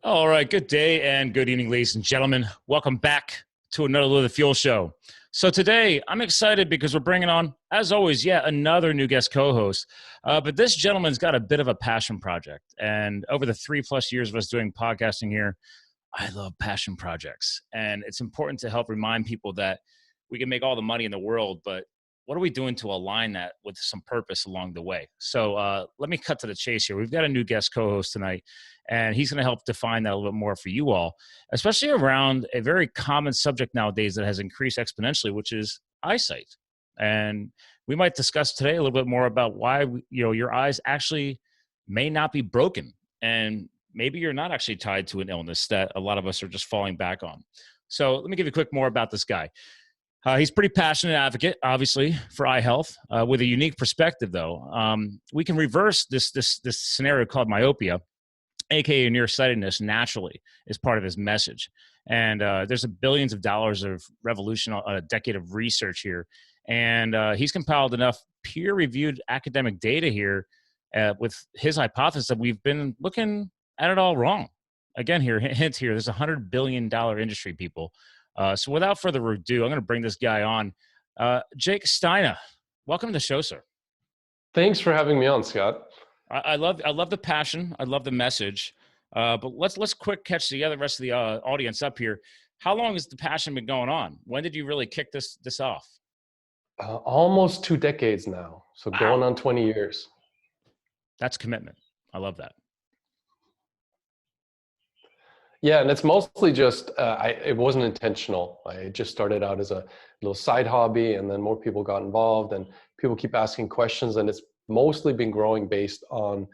All right, good day and good evening, ladies and gentlemen. Welcome back to another Live the Fuel show. So today, I'm excited because we're bringing on, as always, yet another new guest co-host. But this gentleman's got a bit of a passion project. And over the 3+ years of us doing podcasting here, I love passion projects. And it's important to help remind people that we can make all the money in the world, but what are we doing to align that with some purpose along the way? So let me cut to the chase here. We've got a new guest co-host tonight, and he's going to help define that a little bit more for you all, especially around a very common subject nowadays that has increased exponentially, which is eyesight. And we might discuss today a little bit more about why your eyes actually may not be broken, and maybe you're not actually tied to an illness that a lot of us are just falling back on. So let me give you a quick more about this guy. He's a pretty passionate advocate, obviously, for eye health, with a unique perspective, though. We can reverse this scenario called myopia, aka nearsightedness, naturally, is part of his message. And there's billions of dollars of revolution, a decade of research here. And he's compiled enough peer-reviewed academic data here with his hypothesis that we've been looking at it all wrong. Again, here, hint here, there's $100 billion industry, people. So without further ado, I'm going to bring this guy on. Jake Steiner, welcome to the show, sir. Thanks for having me on, Scott. I love the passion. I love the message. But let's quick catch the rest of the audience up here. How long has the passion been going on? When did you really kick this off? Almost 2 decades now. So going on 20 years. That's commitment. I love that. Yeah, and it's mostly just, it wasn't intentional. I just started out as a little side hobby, and then more people got involved, and people keep asking questions, and it's mostly been growing based on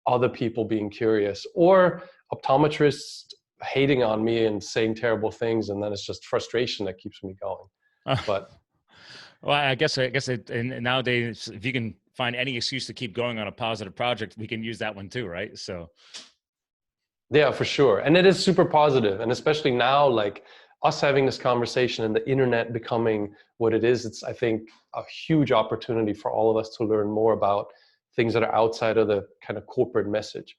other people being curious, or optometrists hating on me and saying terrible things, and then it's just frustration that keeps me going. But well, I guess and nowadays, if you can find any excuse to keep going on a positive project, we can use that one too, right? So. Yeah, for sure. And it is super positive. And especially now, like us having this conversation and the internet becoming what it is, it's, I think, a huge opportunity for all of us to learn more about things that are outside of the kind of corporate message.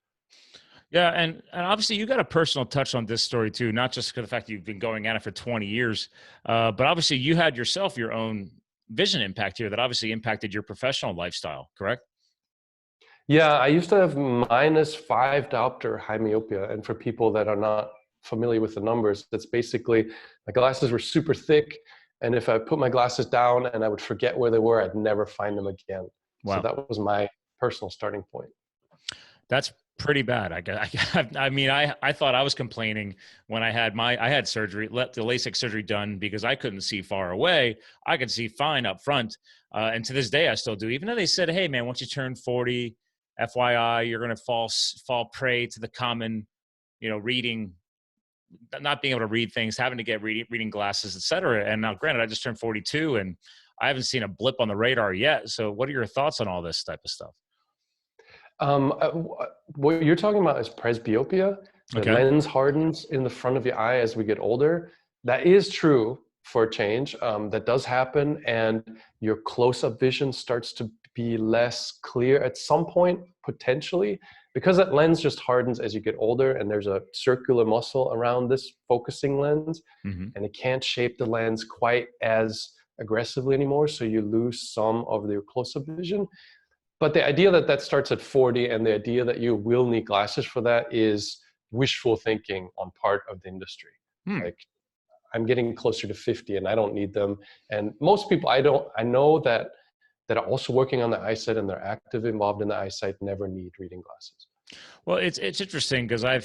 Yeah, and obviously you got a personal touch on this story too, not just for the fact that you've been going at it for 20 years, but obviously you had yourself your own vision impact here that obviously impacted your professional lifestyle, correct? Yeah, I used to have -5 diopter high myopia. And for people that are not familiar with the numbers, that's basically my glasses were super thick. And if I put my glasses down and I would forget where they were, I'd never find them again. Wow. So that was my personal starting point. That's pretty bad. I mean, I thought I was complaining when I had surgery, the LASIK surgery done because I couldn't see far away. I could see fine up front. And to this day, I still do. Even though they said, hey, man, once you turn 40, FYI, you're going to fall prey to the common, reading, not being able to read things, having to get reading glasses, et cetera. And now, granted, I just turned 42 and I haven't seen a blip on the radar yet. So what are your thoughts on all this type of stuff? What you're talking about is presbyopia. The lens hardens in the front of your eye as we get older. That is true for a change. That does happen, and your close-up vision starts to be less clear at some point, potentially, because that lens just hardens as you get older, and there's a circular muscle around this focusing lens, and it can't shape the lens quite as aggressively anymore, so you lose some of your close-up vision. But the idea that that starts at 40 and the idea that you will need glasses for that is wishful thinking on part of the industry. Like, I'm getting closer to 50 and I don't need them. And most people I know that are also working on the eyesight and they're active involved in the eyesight never need reading glasses. Well, it's interesting because I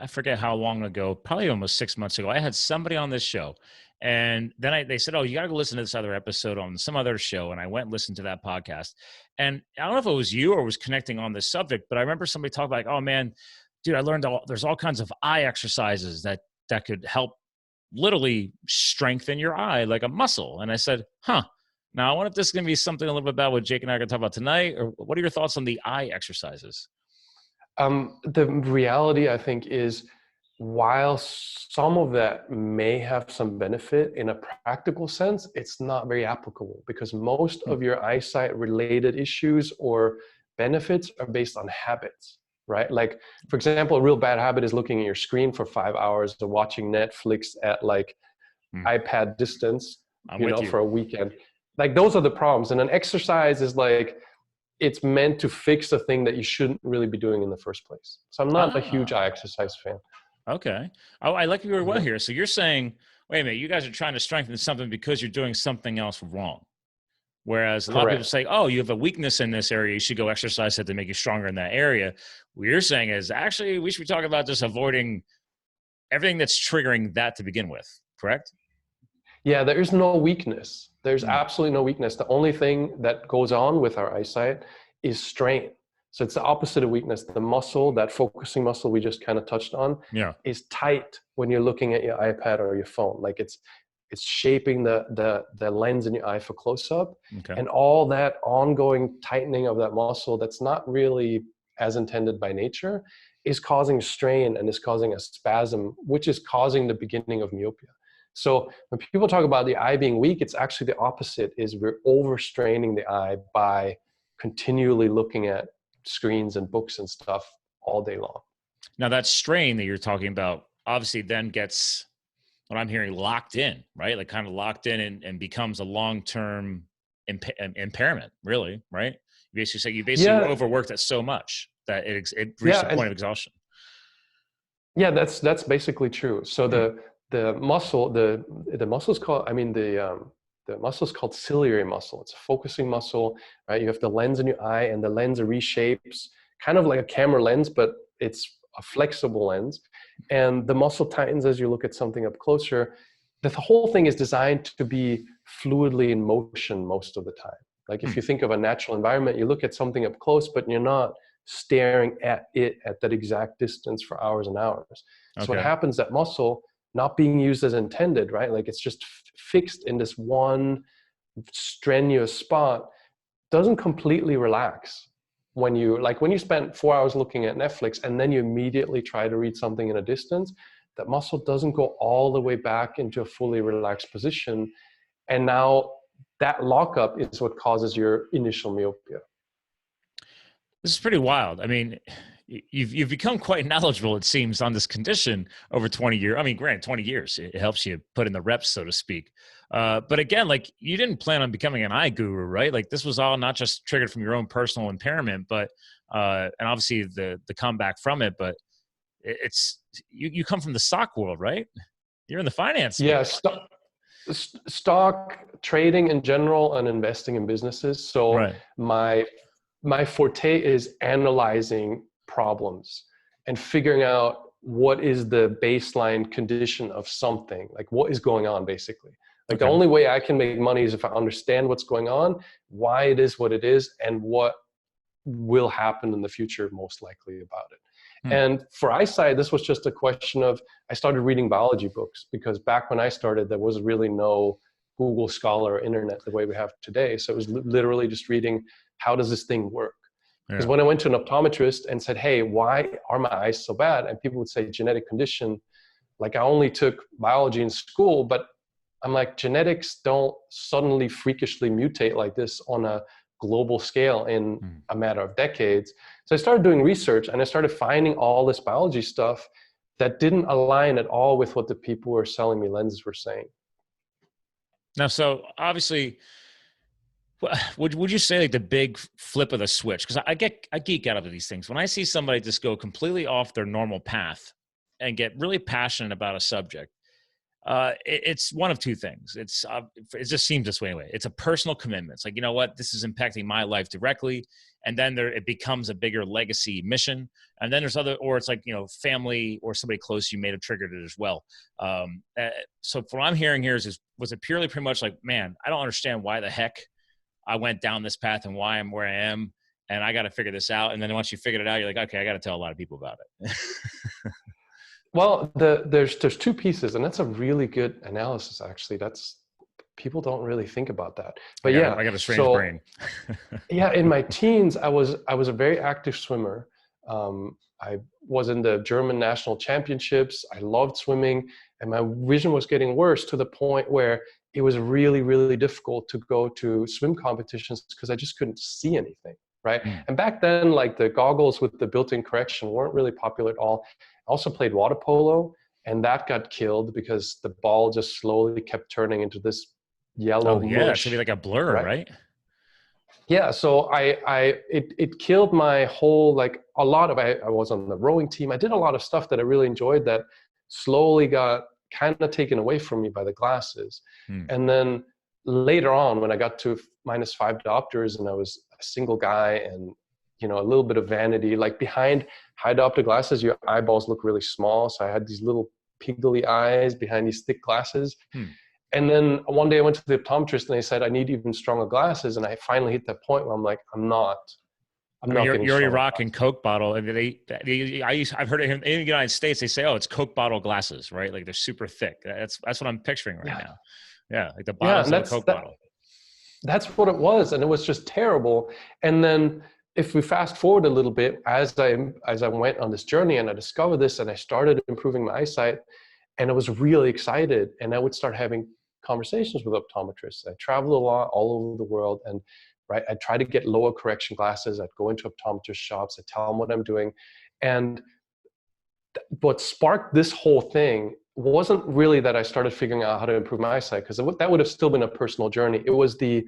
forget how long ago, probably almost 6 months ago, I had somebody on this show. And then they said, oh, you got to go listen to this other episode on some other show. And I went and listened to that podcast. And I don't know if it was you or was connecting on this subject, but I remember somebody talking like, oh, man, dude, I learned there's all kinds of eye exercises that could help literally strengthen your eye like a muscle. And I said, huh. Now, I wonder if this is going to be something a little bit about what Jake and I are going to talk about tonight, or what are your thoughts on the eye exercises? The reality, I think, is while some of that may have some benefit in a practical sense, it's not very applicable because most of your eyesight related issues or benefits are based on habits. right? Like, for example, a real bad habit is looking at your screen for 5 hours or watching Netflix at like iPad distance, I'm with you. for a weekend. Like, those are the problems. And an exercise is like, it's meant to fix a thing that you shouldn't really be doing in the first place. So I'm not a huge eye exercise fan. Okay. Oh, I like your well Yeah. here. So you're saying, wait a minute, you guys are trying to strengthen something because you're doing something else wrong. Whereas a lot of people Correct. say, oh, you have a weakness in this area, you should go exercise it to make you stronger in that area. What you're saying is actually we should be talking about just avoiding everything that's triggering that to begin with, correct? Yeah, there is no weakness. There's Mm. absolutely no weakness. The only thing that goes on with our eyesight is strain. So it's the opposite of weakness. The muscle, that focusing muscle we just kind of touched on, Yeah. is tight when you're looking at your iPad or your phone. Like, it's shaping the lens in your eye for close up. Okay. And all that ongoing tightening of that muscle that's not really as intended by nature is causing strain and is causing a spasm, which is causing the beginning of myopia. So when people talk about the eye being weak, it's actually the opposite. Is we're overstraining the eye by continually looking at screens and books and stuff all day long. Now that strain that you're talking about obviously then gets, what I'm hearing, locked in, right? Like kind of locked in and becomes a long-term impairment, really, right? You basically Yeah, overworked it so much that it reached yeah, a and point of exhaustion. yeah, that's basically true. So Hmm. the muscle, the muscle's called, the muscle's called ciliary muscle. It's a focusing muscle, right? You have the lens in your eye, and the lens reshapes kind of like a camera lens, but it's a flexible lens. And the muscle tightens as you look at something up closer. The whole thing is designed to be fluidly in motion most of the time. Like, if Hmm. you think of a natural environment, you look at something up close, but you're not staring at it at that exact distance for hours and hours. So what Okay. happens, that muscle not being used as intended, right? Like, it's just fixed in this one strenuous spot, doesn't completely relax. When you spend 4 hours looking at Netflix and then you immediately try to read something in a distance, that muscle doesn't go all the way back into a fully relaxed position. And now that lockup is what causes your initial myopia. This is pretty wild. I mean, you've become quite knowledgeable, it seems, on this condition over 20 years. I mean, granted, 20 years, it helps you put in the reps, so to speak. But again, like, you didn't plan on becoming an eye guru, right? Like, this was all not just triggered from your own personal impairment, but and obviously the comeback from it. But it's you come from the stock world, right? You're in the finance Yeah, space, stock trading in general and investing in businesses. So right? my forte is analyzing problems and figuring out what is the baseline condition of something, like what is going on basically. Like, the Okay. only way I can make money is if I understand what's going on, why it is what it is, and what will happen in the future most likely about it. Hmm. And for eyesight, this was just a question of, I started reading biology books because back when I started, there was really no Google Scholar or internet the way we have today. So it was literally just reading, how does this thing work? Because Yeah. when I went to an optometrist and said, hey, why are my eyes so bad? And people would say genetic condition. Like, I only took biology in school, but I'm like, genetics don't suddenly freakishly mutate like this on a global scale in Hmm. a matter of decades. So I started doing research and I started finding all this biology stuff that didn't align at all with what the people who were selling me lenses were saying. Now, so obviously, would you say like the big flip of the switch? Because I geek out over these things. When I see somebody just go completely off their normal path and get really passionate about a subject, it's one of two things. It just seems this way anyway. It's a personal commitment. It's like, you know what, this is impacting my life directly, and then it becomes a bigger legacy mission. And then there's other, or it's like, family or somebody close you may have triggered it as well. So what I'm hearing here was it purely pretty much like, man, I don't understand why the heck I went down this path and why I'm where I am, and I got to figure this out. And then once you figured it out, you're like, okay, I got to tell a lot of people about it. Well, there's two pieces, and that's a really good analysis. Actually, people don't really think about that. But yeah, I got a strange so brain. yeah, in my teens, I was a very active swimmer. I was in the German national championships. I loved swimming, and my vision was getting worse to the point where it was really, really difficult to go to swim competitions because I just couldn't see anything. right? Mm. And back then, like the goggles with the built-in correction weren't really popular at all. I also played water polo, and that got killed because the ball just slowly kept turning into this yellow Oh yeah, it's gonna be mush, like a blur, right? right? Yeah, so it killed my whole, like a lot of, I was on the rowing team. I did a lot of stuff that I really enjoyed that slowly got kind of taken away from me by the glasses. Mm. And then later on, when I got to -5 diopters and I was a single guy and, you know, a little bit of vanity, like behind high diopter glasses, your eyeballs look really small. So I had these little piggly eyes behind these thick glasses. Mm. And then one day I went to the optometrist and they said, I need even stronger glasses. And I finally hit that point where I'm like, I'm not I mean, getting you're already stronger rocking glasses. Coke bottle. I mean, I've heard it in the United States. They say, "Oh, it's Coke bottle glasses," right? Like they're super thick. That's what I'm picturing right Yeah. now. Yeah, like the Yeah. bottles And of a Coke bottle. that's what it was. And it was just terrible. And then if we fast forward a little bit, as I went on this journey and I discovered this and I started improving my eyesight, and I was really excited, and I would start having conversations with optometrists. I traveled a lot all over the world, and right, I try to get lower correction glasses. I'd go into optometrist shops, I tell them what I'm doing. And what sparked this whole thing wasn't really that I started figuring out how to improve my eyesight, because that would have still been a personal journey. It was the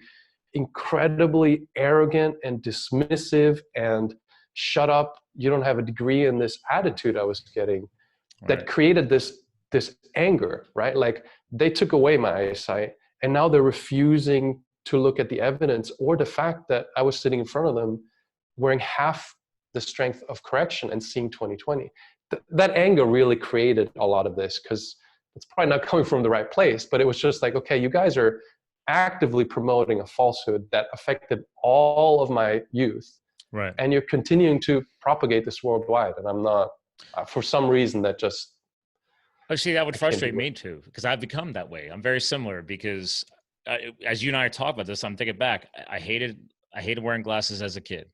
incredibly arrogant and dismissive and shut up, you don't have a degree in this attitude I was getting that Right. created this anger, right? Like they took away my eyesight and now they're refusing to look at the evidence or the fact that I was sitting in front of them wearing half the strength of correction and seeing 20/20. That anger really created a lot of this, because it's probably not coming from the right place, but it was just like, okay, you guys are actively promoting a falsehood that affected all of my youth, Right. and you're continuing to propagate this worldwide, and I'm not, for some reason that just, Actually, that would I can't frustrate do it. me too, because I've become that way. I'm very similar because, as you and I talk about this, I'm thinking back. I hated wearing glasses as a kid,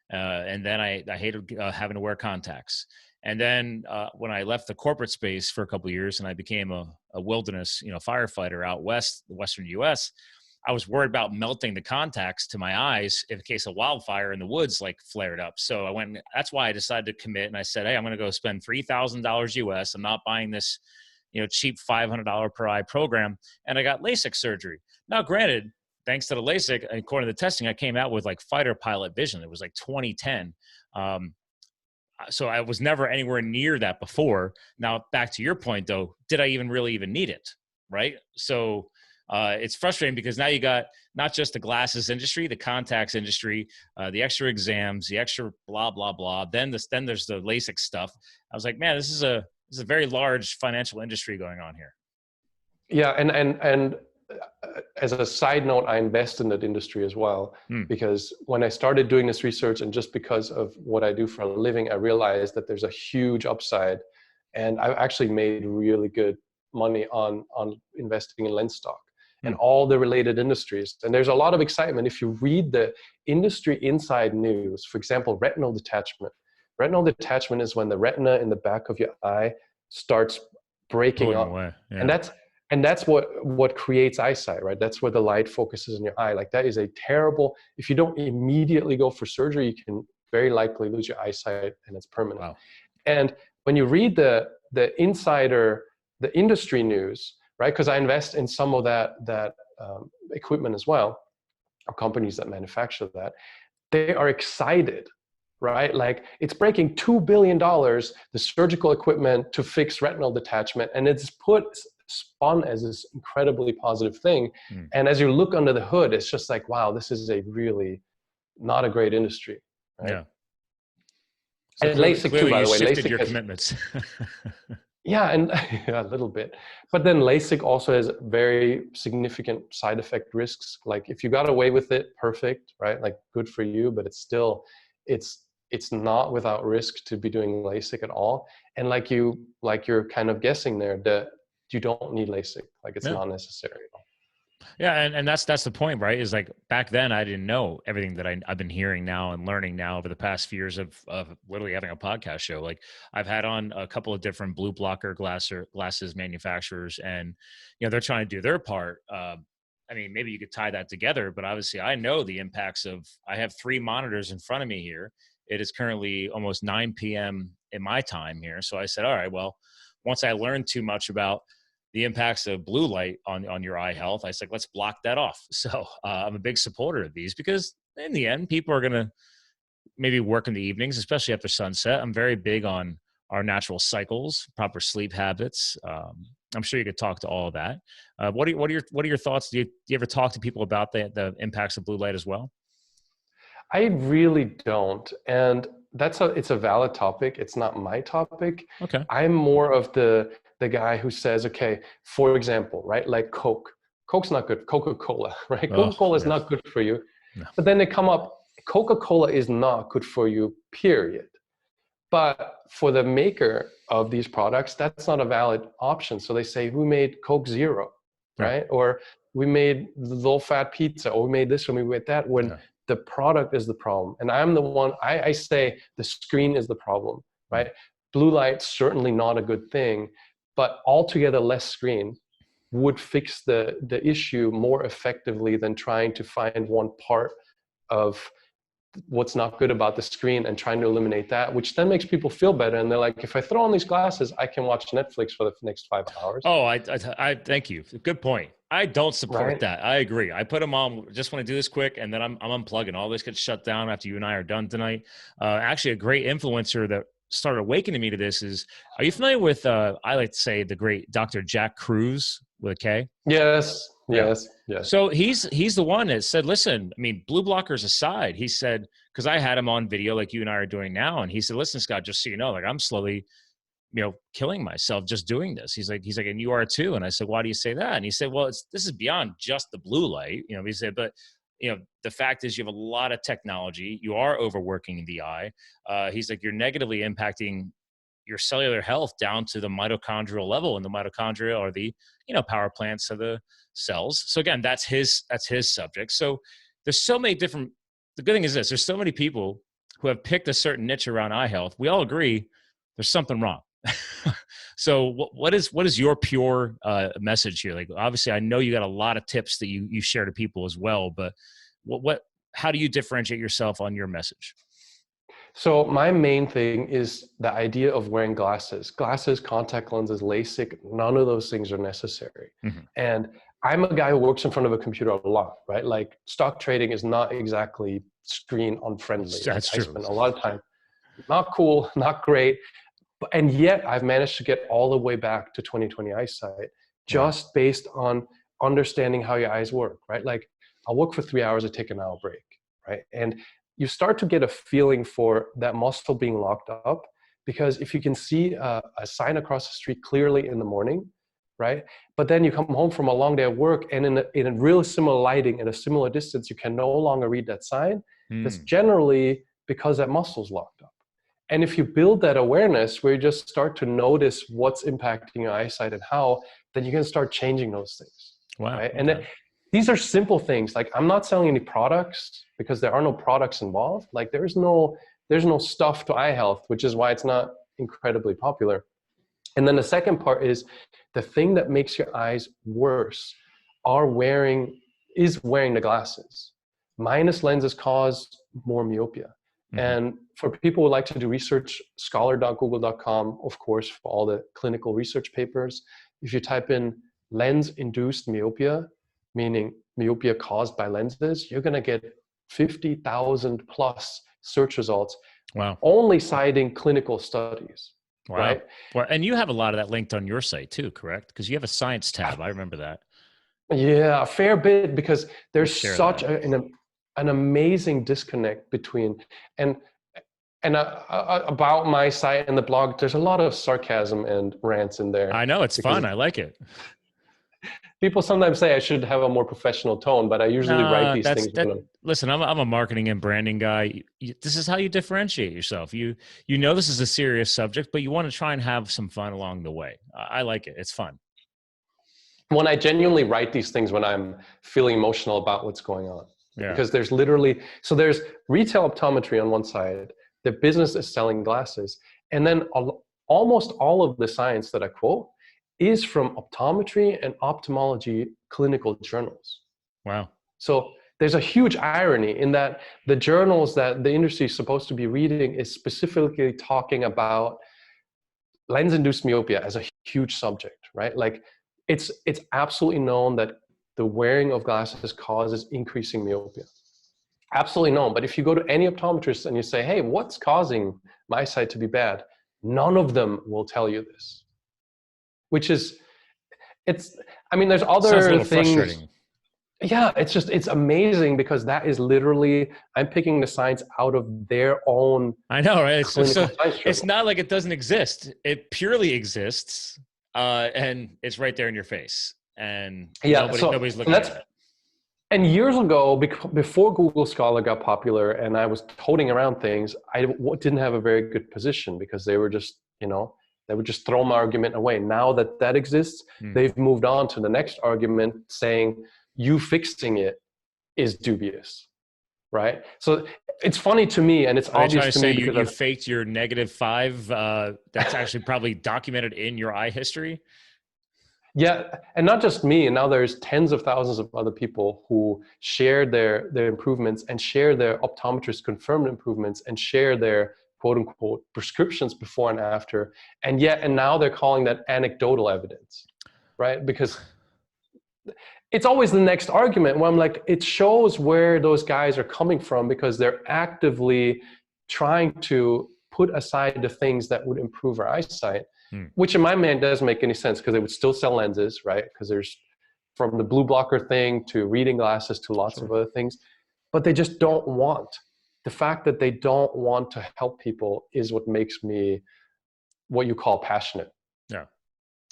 and then I hated having to wear contacts. And then when I left the corporate space for a couple of years and I became a wilderness, firefighter out west, the Western U.S., I was worried about melting the contacts to my eyes in case a wildfire in the woods like flared up. So I went, that's why I decided to commit. And I said, hey, I'm going to go spend $3,000 US. I'm not buying this, cheap $500 per eye program. And I got LASIK surgery. Now, granted, thanks to the LASIK, according to the testing, I came out with like fighter pilot vision. It was like 2010. So I was never anywhere near that before. Now, back to your point, though, did I really even need it? Right. So it's frustrating because now you got not just the glasses industry, the contacts industry, the extra exams, the extra blah, blah, blah. Then there's the LASIK stuff. I was like, man, this is a very large financial industry going on here. Yeah, and as a side note, I invest in that industry as well, because when I started doing this research and just because of what I do for a living, I realized that there's a huge upside, and I've actually made really good money on investing in lens stock and all the related industries. And there's a lot of excitement. If you read the industry inside news, for example, retinal detachment. Retinal detachment is when the retina in the back of your eye starts breaking Pulling up. away. Yeah. And that's what creates eyesight, right? That's where the light focuses in your eye. Like that is a terrible, if you don't immediately go for surgery, you can very likely lose your eyesight and it's permanent. Wow. And when you read the insider, the industry news, right? Because I invest in some of that equipment as well, or companies that manufacture that, they are excited, right? Like it's breaking $2 billion, the surgical equipment to fix retinal detachment, and it's spun as this incredibly positive thing. And as you look under the hood, it's just like, wow, this is a really not a great industry, right? Yeah. So And LASIK too, clearly by you the way. shifted LASIK your has, commitments. yeah, and yeah, a little bit. But then LASIK also has very significant side effect risks. Like if you got away with it, perfect, right? Like good for you, but it's still, it's not without risk to be doing LASIK at all. And like you're kind of guessing there that you don't need LASIK. Like it's not necessary. Yeah, and that's the point, right? Is like back then I didn't know everything that I've been hearing now and learning now over the past few years of literally having a podcast show. Like I've had on a couple of different blue blocker glasses manufacturers, and they're trying to do their part. I mean, maybe you could tie that together, but obviously I know the impacts of, I have 3 monitors in front of me here. It is currently almost 9 p.m. in my time here. So I said, all right, well, once I learned too much about the impacts of blue light on your eye health, I said, let's block that off. So I'm a big supporter of these because in the end, people are going to maybe work in the evenings, especially after sunset. I'm very big on our natural cycles, proper sleep habits. I'm sure you could talk to all of that. What are your thoughts? Do you ever talk to people about the impacts of blue light as well? I really don't. And it's a valid topic. It's not my topic. Okay. I'm more of the guy who says, okay, for example, right? Like Coke. Coke's not good. Coca-Cola, right? Oh, Coca-Cola is yeah. not good for you. No. But then they come up, Coca-Cola is not good for you, period. But for the maker of these products, that's not a valid option. So they say, we made Coke Zero, right? Or we made low-fat pizza, or we made this, or we made that, when the product is the problem. And I'm the one, I say the screen is the problem, right? Blue light's certainly not a good thing, but altogether less screen would fix the issue more effectively than trying to find one part of what's not good about the screen and trying to eliminate that, which then makes people feel better. And they're like, if I throw on these glasses, I can watch Netflix for the next 5 hours. Oh, I thank you. Good point. I don't support that. I agree. I put them on, just want to do this quick, and then I'm unplugging. All this gets shut down after you and I are done tonight. Actually, a great influencer that started awakening me to this is, are you familiar with, I like to say, the great Dr. Jack Cruz with a K? Yes. So he's the one that said, listen, I mean, blue blockers aside, he said, because I had him on video like you and I are doing now, and he said, listen, Scott, just so you know, like I'm slowly, killing myself just doing this. He's like, and you are too. And I said, why do you say that? And he said, well, this is beyond just the blue light. He said, but the fact is you have a lot of technology. You are overworking the eye. He's like, you're negatively impacting your cellular health down to the mitochondrial level, and the mitochondria are the, power plants of the cells. So again, that's his subject. So there's so many different, the good thing is this, there's so many people who have picked a certain niche around eye health. We all agree there's something wrong. So what is your pure message here? Like, obviously I know you got a lot of tips that you share to people as well, but how do you differentiate yourself on your message? So my main thing is the idea of wearing glasses, contact lenses, LASIK, none of those things are necessary. Mm-hmm. And I'm a guy who works in front of a computer a lot, right? Like stock trading is not exactly screen unfriendly. That's true. I spend a lot of time, not cool, not great. And yet I've managed to get all the way back to 20/20 eyesight just based on understanding how your eyes work, right? Like I'll work for 3 hours, I take an hour break, right? And you start to get a feeling for that muscle being locked up, because if you can see a sign across the street clearly in the morning, right? But then you come home from a long day of work, and in a real similar lighting, in a similar distance, you can no longer read that sign. That's generally because that muscle's locked up. And if you build that awareness where you just start to notice what's impacting your eyesight and how, then you can start changing those things. Wow. Right? And then, these are simple things. Like I'm not selling any products because there are no products involved. Like there's no stuff to eye health, which is why it's not incredibly popular. And then the second part is the thing that makes your eyes worse is wearing the glasses. Minus lenses cause more myopia. Mm-hmm. And for people who like to do research, scholar.google.com, of course, for all the clinical research papers, if you type in lens-induced myopia, meaning myopia caused by lenses, you're going to get 50,000 plus search results. Wow. Only citing clinical studies. Wow. Right? Well, and you have a lot of that linked on your site too, correct? Because you have a science tab. I remember that. Yeah, a fair bit, because there's such an amazing disconnect between, and about my site and the blog, there's a lot of sarcasm and rants in there. I know, it's fun. I like it. People sometimes say I should have a more professional tone, but I usually write these things. Listen, I'm a marketing and branding guy. This is how you differentiate yourself. You know this is a serious subject, but you want to try and have some fun along the way. I like it. It's fun. When I genuinely write these things when I'm feeling emotional about what's going on. Yeah. Because there's retail optometry on one side, the business is selling glasses, and then almost all of the science that I quote is from optometry and ophthalmology clinical journals. Wow. So there's a huge irony in that the journals that the industry is supposed to be reading is specifically talking about lens-induced myopia as a huge subject, right? Like it's absolutely known that the wearing of glasses causes increasing myopia. Absolutely known. But if you go to any optometrist and you say, hey, what's causing my sight to be bad? None of them will tell you this, which is, I mean, there's Sounds a other little things. frustrating. Yeah, it's amazing because that is literally, I'm picking the science out of their own I know, right? clinical science It's journal. not like it doesn't exist. It purely exists, and it's right there in your face, and Yeah, nobody's and looking that's, at it. and years ago, before Google Scholar got popular and I was toting around things, I didn't have a very good position because they were just, they would just throw my argument away. Now that that exists, Hmm. they've moved on to the next argument saying, you fixing it is dubious, right? So it's funny to me, and it's Are they trying obvious to to say me you because faked your -5? That's actually probably documented in your eye history. yeah, and not just me. And now there's tens of thousands of other people who share their improvements and share their optometrist confirmed improvements and share their quote unquote prescriptions before and after. And now they're calling that anecdotal evidence, right? Because it's always the next argument where I'm like, it shows where those guys are coming from because they're actively trying to put aside the things that would improve our eyesight, Hmm. which in my mind doesn't make any sense because they would still sell lenses, right? Because there's from the blue blocker thing to reading glasses to lots of other things, but they just don't want. The fact that they don't want to help people is what makes me what you call passionate. Yeah.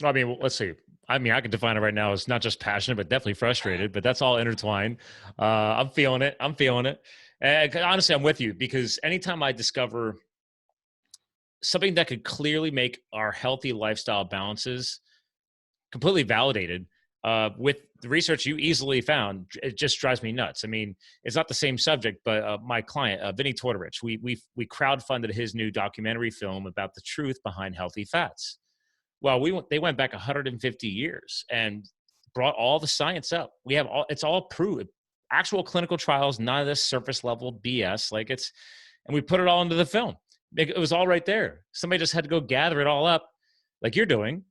I mean, let's see. I mean, I can define it right now as not just passionate, but definitely frustrated. But that's all intertwined. I'm feeling it. I'm feeling it. And honestly, I'm with you because anytime I discover something that could clearly make our healthy lifestyle balances completely validated with the research you easily found, it just drives me nuts. I mean, it's not the same subject, but my client, Vinny Tortorich, we crowdfunded his new documentary film about the truth behind healthy fats. Well, they went back 150 years and brought all the science up. We have it's all proved, actual clinical trials, none of this surface level BS. And we put it all into the film. It was all right there. Somebody just had to go gather it all up, like you're doing,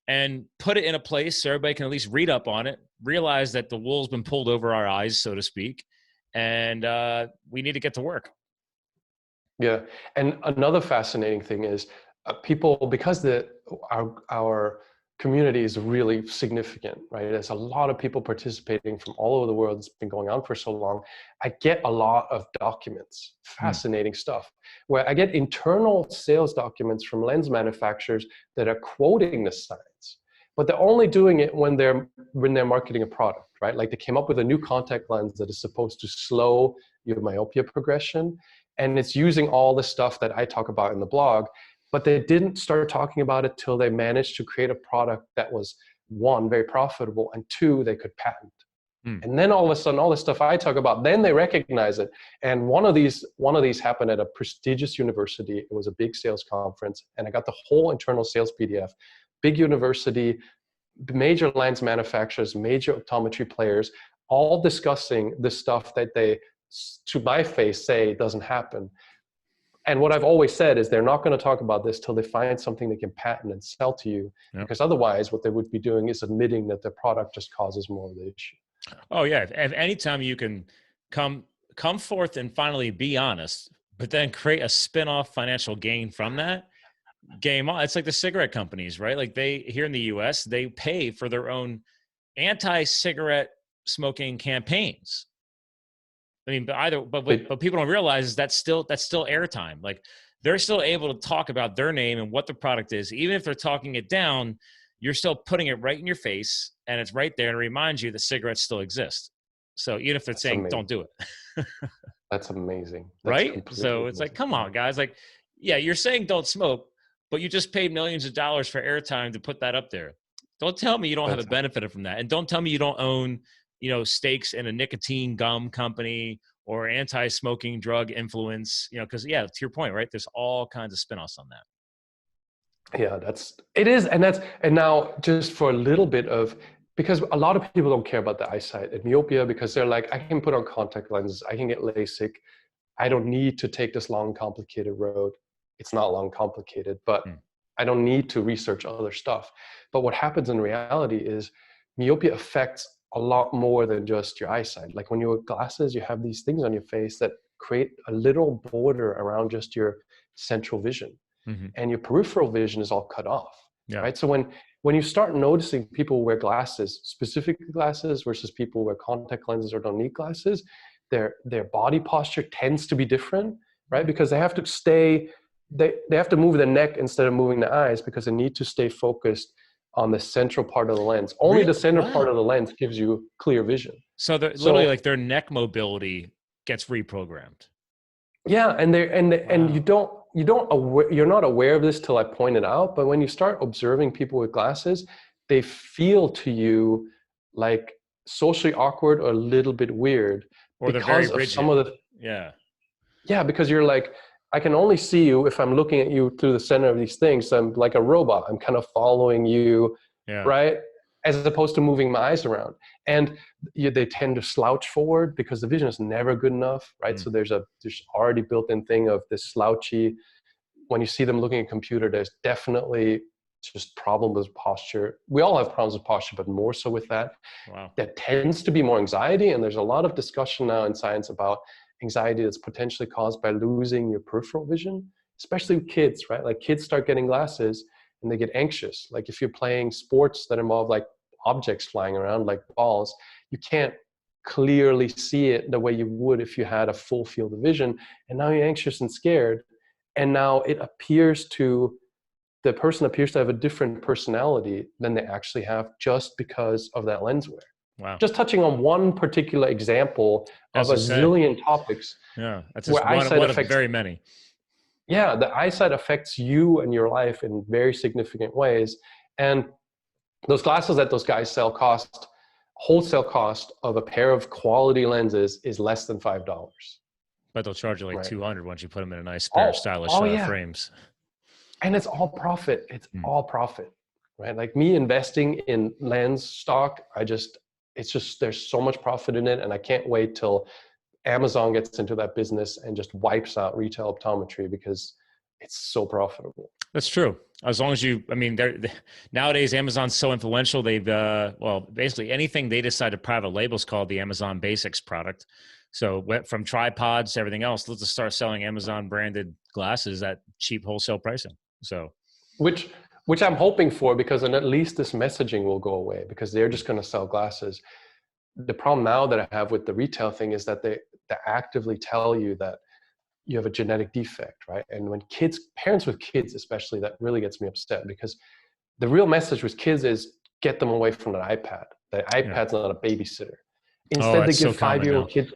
and put it in a place so everybody can at least read up on it, realize that the wool's been pulled over our eyes, so to speak, and we need to get to work. Yeah, and another fascinating thing is people, because our community is really significant, right? There's a lot of people participating from all over the world. It's been going on for so long. I get a lot of documents, fascinating stuff, where I get internal sales documents from lens manufacturers that are quoting the science, but they're only doing it when they're marketing a product, right? Like they came up with a new contact lens that is supposed to slow your myopia progression. And it's using all the stuff that I talk about in the blog, but they didn't start talking about it till they managed to create a product that was, one, very profitable, and two, they could patent. And then all of a sudden, all the stuff I talk about, then they recognize it. And one of these happened at a prestigious university. It was a big sales conference, and I got the whole internal sales PDF. Big university, major lens manufacturers, major optometry players, all discussing the stuff that they, to my face, say doesn't happen. And what I've always said is they're not going to talk about this till they find something they can patent and sell to you, because otherwise what they would be doing is admitting that their product just causes more of the issue. Oh yeah. If anytime you can come forth and finally be honest, but then create a spin-off financial gain from that, game on. It's like the cigarette companies, right? Like they here in the US, they pay for their own anti-cigarette smoking campaigns. I mean, but people don't realize is that's still airtime. Like they're still able to talk about their name and what the product is, even if they're talking it down. You're still putting it right in your face, and it's right there and it reminds you that cigarettes still exist. So even if they're saying amazing. don't do it, That's amazing. That's right? So it's amazing. like, come on, guys. Like, yeah, you're saying don't smoke, but you just paid millions of dollars for airtime to put that up there. Don't tell me you don't have a benefit from that, and don't tell me you don't own, stakes in a nicotine gum company or anti-smoking drug influence. Because to your point, right? There's all kinds of spinoffs on that. Yeah, it is, and now just for a little bit of because a lot of people don't care about the eyesight and myopia because they're like, I can put on contact lenses, I can get LASIK, I don't need to take this long, complicated road. It's not long, complicated, but I don't need to research other stuff. But what happens in reality is myopia affects a lot more than just your eyesight. Like when you wear glasses, you have these things on your face that create a little border around just your central vision. And your peripheral vision is all cut off, right? So when you start noticing people who wear glasses, specific glasses versus people who wear contact lenses or don't need glasses, their body posture tends to be different, right? Because they have to stay, they have to move the neck instead of moving the eyes because they need to stay focused on the central part of the lens. Only the center part of the lens gives you clear vision. So literally like their neck mobility gets reprogrammed. Yeah, and you're not aware of this till I point it out, but when you start observing people with glasses, they feel to you like socially awkward or a little bit weird. Or because of some of the because you're like, I can only see you if I'm looking at you through the center of these things. So I'm like a robot. I'm kind of following you, right? As opposed to moving my eyes around. And they tend to slouch forward because the vision is never good enough, right? So there's already built-in thing of this slouchy. When you see them looking at a computer, there's definitely just problems with posture. We all have problems with posture, but more so with that. That tends to be more anxiety. And there's a lot of discussion now in science about anxiety that's potentially caused by losing your peripheral vision, especially with kids, right? Like kids start getting glasses and they get anxious. Like if you're playing sports that involve like objects flying around like balls, you can't clearly see it the way you would if you had a full field of vision. And now you're anxious and scared. And now the person appears to have a different personality than they actually have just because of that lens wear. Wow. Just touching on one particular example of a zillion topics. Yeah, that's just one of very many. Yeah, the eyesight affects you and your life in very significant ways. And those glasses that those guys sell wholesale cost of a pair of quality lenses is less than $5. But they'll charge you like $200 once you put them in a nice pair of stylish frames. And it's all profit. It's all profit, right? Like me investing in lens stock, there's so much profit in it. And I can't wait till Amazon gets into that business and just wipes out retail optometry because it's so profitable. That's true. As long as nowadays Amazon's so influential, they've, basically anything they decide to private label is called the Amazon Basics product. So from tripods to everything else, let's just start selling Amazon branded glasses at cheap wholesale pricing. So, which I'm hoping for, because then at least this messaging will go away because they're just going to sell glasses. The problem now that I have with the retail thing is that they actively tell you that you have a genetic defect, right? And when parents with kids especially, that really gets me upset because the real message with kids is get them away from the iPad. The iPad's not a babysitter. Instead, they give 5-year-old kids.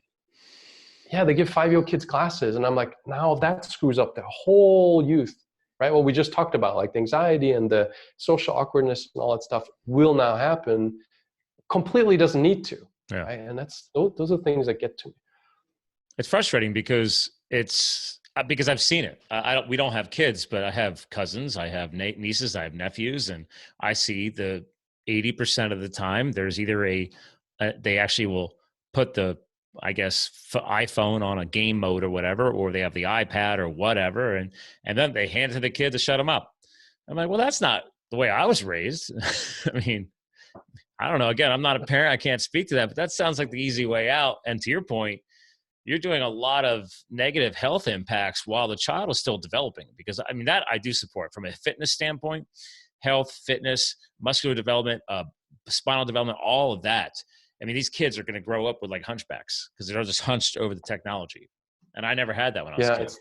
Yeah, they give 5-year-old kids glasses. And I'm like, now that screws up their whole youth, right? What we just talked about, like the anxiety and the social awkwardness and all that stuff will now happen. Completely doesn't need to. Yeah. Right? And those are things that get to me. It's frustrating because I've seen it. We don't have kids, but I have cousins, I have nieces, I have nephews, and I see the 80% of the time there's either they actually will put the, I guess, iPhone on a game mode or whatever, or they have the iPad or whatever, and then they hand it to the kid to shut them up. I'm like, well, that's not the way I was raised. I mean, I don't know. Again, I'm not a parent. I can't speak to that, but that sounds like the easy way out. And to your point, you're doing a lot of negative health impacts while the child is still developing. Because I mean, that I do support from a fitness standpoint, health, fitness, muscular development, spinal development, all of that. I mean, these kids are going to grow up with like hunchbacks because they're just hunched over the technology. And I never had that when I was a kid.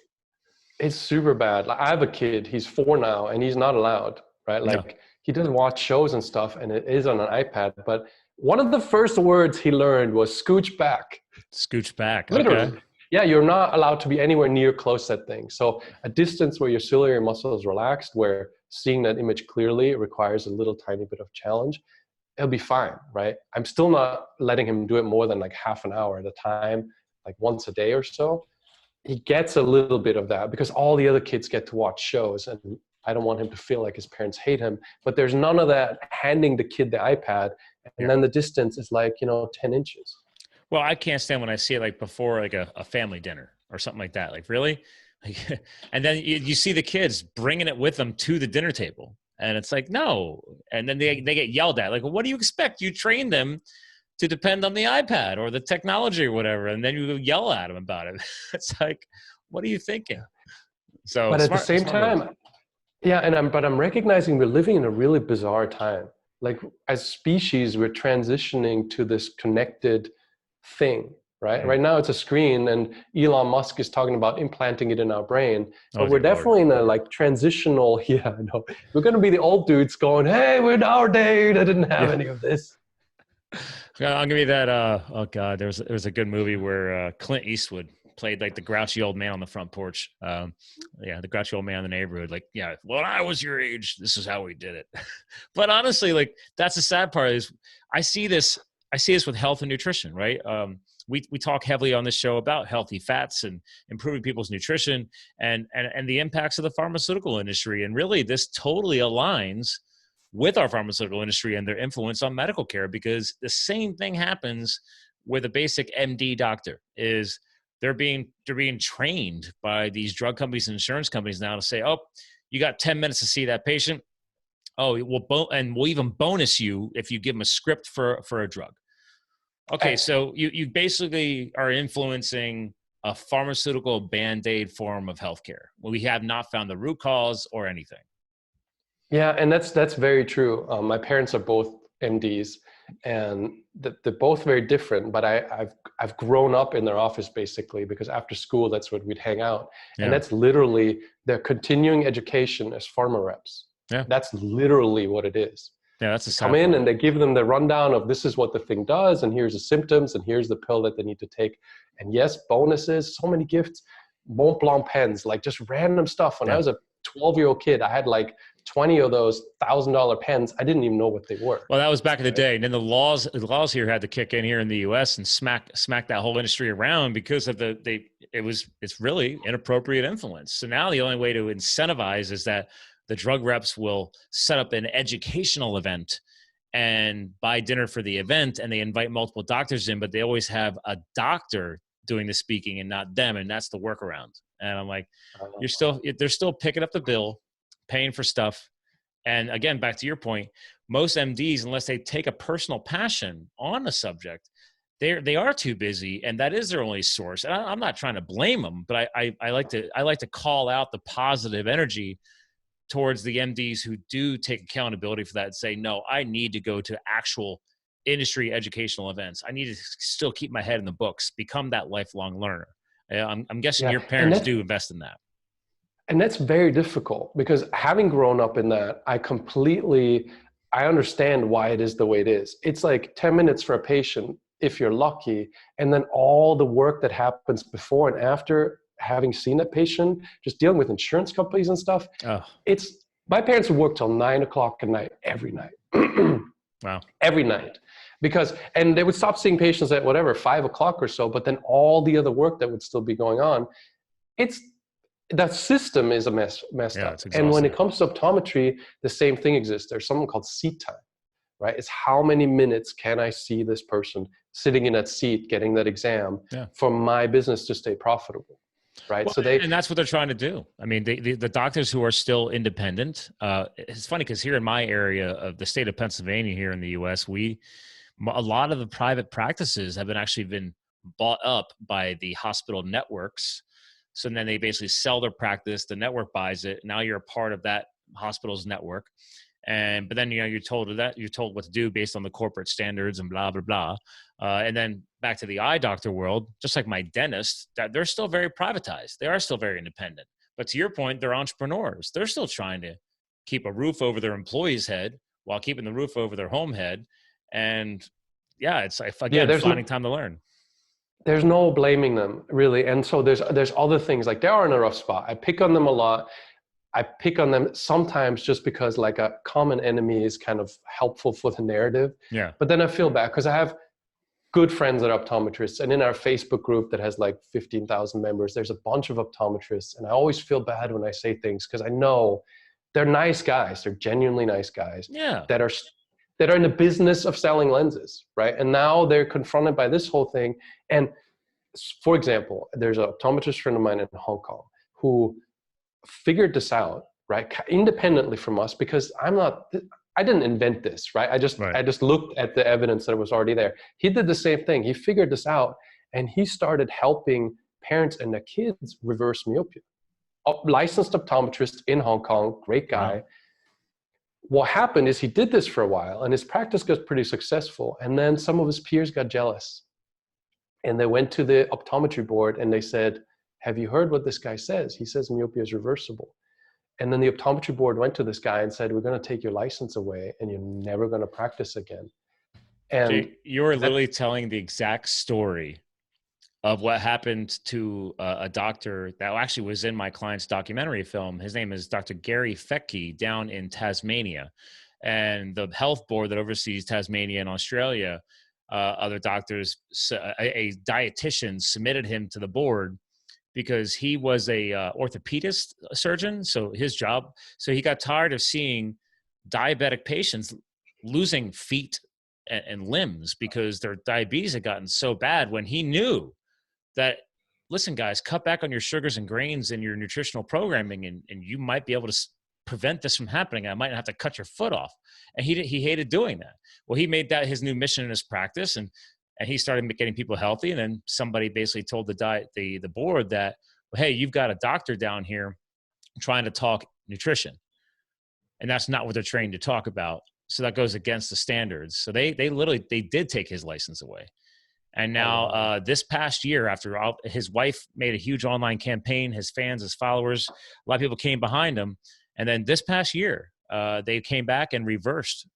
It's super bad. Like, I have a kid, he's 4 now, and he's not allowed, right? Like he doesn't watch shows and stuff, and it is on an iPad. But one of the first words he learned was "scooch back." Scooch back. Literally. Okay. Yeah, you're not allowed to be anywhere near close to that thing. So a distance where your ciliary muscle is relaxed, where seeing that image clearly requires a little tiny bit of challenge, it'll be fine, right? I'm still not letting him do it more than like half an hour at a time, like once a day or so. He gets a little bit of that because all the other kids get to watch shows, and I don't want him to feel like his parents hate him. But there's none of that handing the kid the iPad. And then the distance is like, 10 inches. Well, I can't stand when I see it like before like a family dinner or something like that. Like, really? Like, and then you see the kids bringing it with them to the dinner table. And it's like, no. And then they get yelled at. Like, well, what do you expect? You train them to depend on the iPad or the technology or whatever. And then you yell at them about it. It's like, what are you thinking? So, but at the same time, but I'm recognizing we're living in a really bizarre time. Like, as species, we're transitioning to this connected thing, right? Right now it's a screen, and Elon Musk is talking about implanting it in our brain. But we're definitely in a like transitional, I know. We're going to be the old dudes going, hey, we're in our day that didn't have any of this. I'll give you that. Oh God, there was a good movie where Clint Eastwood played like the grouchy old man on the front porch. The grouchy old man in the neighborhood. Like, yeah, when I was your age, this is how we did it. But honestly, like, that's the sad part is I see this with health and nutrition, right? We talk heavily on this show about healthy fats and improving people's nutrition and the impacts of the pharmaceutical industry. And really, this totally aligns with our pharmaceutical industry and their influence on medical care, because the same thing happens with a basic MD doctor. Is they're being trained by these drug companies and insurance companies now to say, oh, you got 10 minutes to see that patient. Oh, we'll even bonus you if you give them a script for a drug. Okay, so you basically are influencing a pharmaceutical Band-Aid form of healthcare. Well, we have not found the root cause or anything. Yeah, and that's very true. My parents are both MDs, and they're both very different. But I've grown up in their office basically, because after school that's where we'd hang out, and that's literally their continuing education as pharma reps. Yeah, that's literally what it is. Yeah, that's a come in and they give them the rundown of this is what the thing does, and here's the symptoms, and here's the pill that they need to take. And yes, bonuses, so many gifts, Mont Blanc pens, like just random stuff. When I was a 12-year-old kid, I had like 20 of those $1,000 pens. I didn't even know what they were. Well, that was back in the day. And then the laws here had to kick in here in the US and smack that whole industry around because of it's really inappropriate influence. So now the only way to incentivize is that the drug reps will set up an educational event and buy dinner for the event, and they invite multiple doctors in, but they always have a doctor doing the speaking and not them. And that's the workaround. And I'm like, they're still picking up the bill, paying for stuff. And again, back to your point, most MDs, unless they take a personal passion on the subject, they are too busy, and that is their only source. And I'm not trying to blame them, but I like to call out the positive energy towards the MDs who do take accountability for that and say, no, I need to go to actual industry educational events. I need to still keep my head in the books, become that lifelong learner. I'm guessing your parents do invest in that. And that's very difficult, because having grown up in that, I understand why it is the way it is. It's like 10 minutes for a patient, if you're lucky, and then all the work that happens before and after having seen that patient, just dealing with insurance companies and stuff. My parents would work till 9 o'clock at night, every night. Wow. Every night. And they would stop seeing patients at 5 o'clock or so, but then all the other work that would still be going on, that system is messed up. And when it comes to optometry, the same thing exists. There's something called seat time, right? It's how many minutes can I see this person sitting in that seat, getting that exam for my business to stay profitable. Right. Well, and that's what they're trying to do. I mean, the doctors who are still independent, it's funny because here in my area of the state of Pennsylvania here in the US, a lot of the private practices have actually been bought up by the hospital networks. So then they basically sell their practice, the network buys it. Now you're a part of that hospital's network. But then, you're told what to do based on the corporate standards and blah, blah, blah. And then back to the eye doctor world, just like my dentist, that they're still very privatized. They are still very independent. But to your point, they're entrepreneurs. They're still trying to keep a roof over their employee's head while keeping the roof over their home head. And it's again, finding time to learn. There's no blaming them, really. And so there's other things, like they are in a rough spot. I pick on them a lot. I pick on them sometimes just because like a common enemy is kind of helpful for the narrative. Yeah. But then I feel bad because I have good friends that are optometrists, and in our Facebook group that has like 15,000 members, there's a bunch of optometrists, and I always feel bad when I say things because I know they're nice guys. They're genuinely nice guys Yeah. that are in the business of selling lenses, right? And now they're confronted by this whole thing. And for example, there's an optometrist friend of mine in Hong Kong who figured this out, right, independently from us, because I didn't invent this, right? I just looked at the evidence that was already there. He did the same thing. He figured this out, and he started helping parents and their kids reverse myopia. A licensed optometrist in Hong Kong, great guy. Wow. What happened is he did this for a while, and his practice got pretty successful. And then some of his peers got jealous, and they went to the optometry board and they said, "Have you heard what this guy says? He says myopia is reversible." And then the optometry board went to this guy and said, "We're going to take your license away and you're never going to practice again." And so you're literally telling the exact story of what happened to a doctor that actually was in my client's documentary film. His name is Dr. Gary Fettke down in Tasmania. And the health board that oversees Tasmania and Australia, other doctors, a dietitian submitted him to the board because he was a orthopedist surgeon. So his job, so he got tired of seeing diabetic patients losing feet and limbs because their diabetes had gotten so bad, when he knew that, listen, guys, cut back on your sugars and grains in your nutritional programming, and you might be able to prevent this from happening. I might not have to cut your foot off. And he hated doing that. Well, he made that his new mission in his practice, and he started getting people healthy. And then somebody basically told the board that, well, hey, you've got a doctor down here trying to talk nutrition, and that's not what they're trained to talk about. So that goes against the standards. So they did take his license away. And now this past year, after his wife made a huge online campaign, his fans, his followers, a lot of people came behind him. And then this past year, they came back and reversed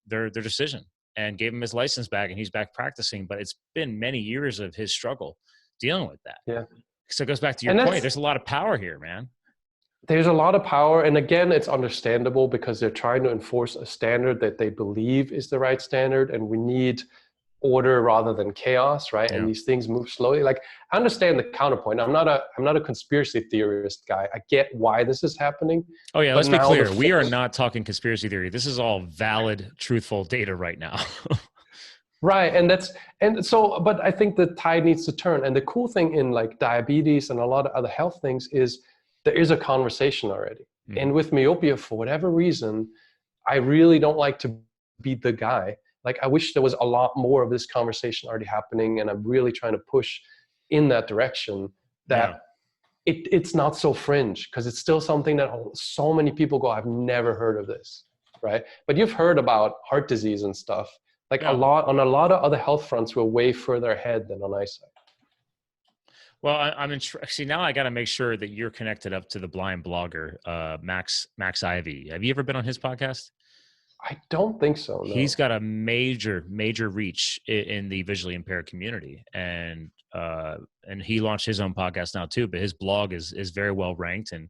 their decision and gave him his license back, and he's back practicing. But it's been many years of his struggle dealing with that. yeah. So it goes back to your point. There's a lot of power here, man. There's a lot of power. And again, it's understandable because they're trying to enforce a standard that they believe is the right standard. And we need order rather than chaos, right? Yeah. And these things move slowly. Like, I understand the counterpoint. I'm not a conspiracy theorist guy. I get why this is happening. Oh yeah, let's be clear. We are not talking conspiracy theory. This is all valid, truthful data right now. Right. But I think the tide needs to turn. And the cool thing in like diabetes and a lot of other health things is there is a conversation already. Mm. And with myopia, for whatever reason, I really don't like to be the guy. Like, I wish there was a lot more of this conversation already happening, and I'm really trying to push in that direction, that it's not so fringe, because it's still something that so many people go, I've never heard of this, right? But you've heard about heart disease and stuff. Like on a lot of other health fronts, we're way further ahead than on eyesight. Well, I'm interested. See, now I got to make sure that you're connected up to the blind blogger, Max Ivy. Have you ever been on his podcast? I don't think so. No. He's got a major reach in the visually impaired community, and he launched his own podcast now too. But his blog is very well ranked, and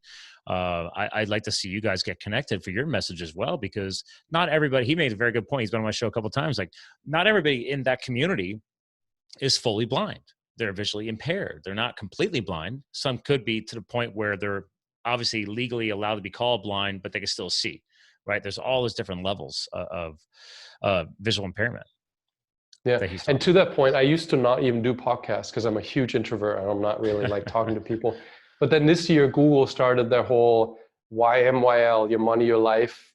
I'd like to see you guys get connected for your message as well, because not everybody. He made a very good point. He's been on my show a couple of times. Like, not everybody in that community is fully blind. They're visually impaired. They're not completely blind. Some could be to the point where they're obviously legally allowed to be called blind, but they can still see. Right. There's all those different levels of visual impairment. Yeah. And to that point, I used to not even do podcasts because I'm a huge introvert and I'm not really like talking to people. But then this year, Google started their whole YMYL, Your Money, Your Life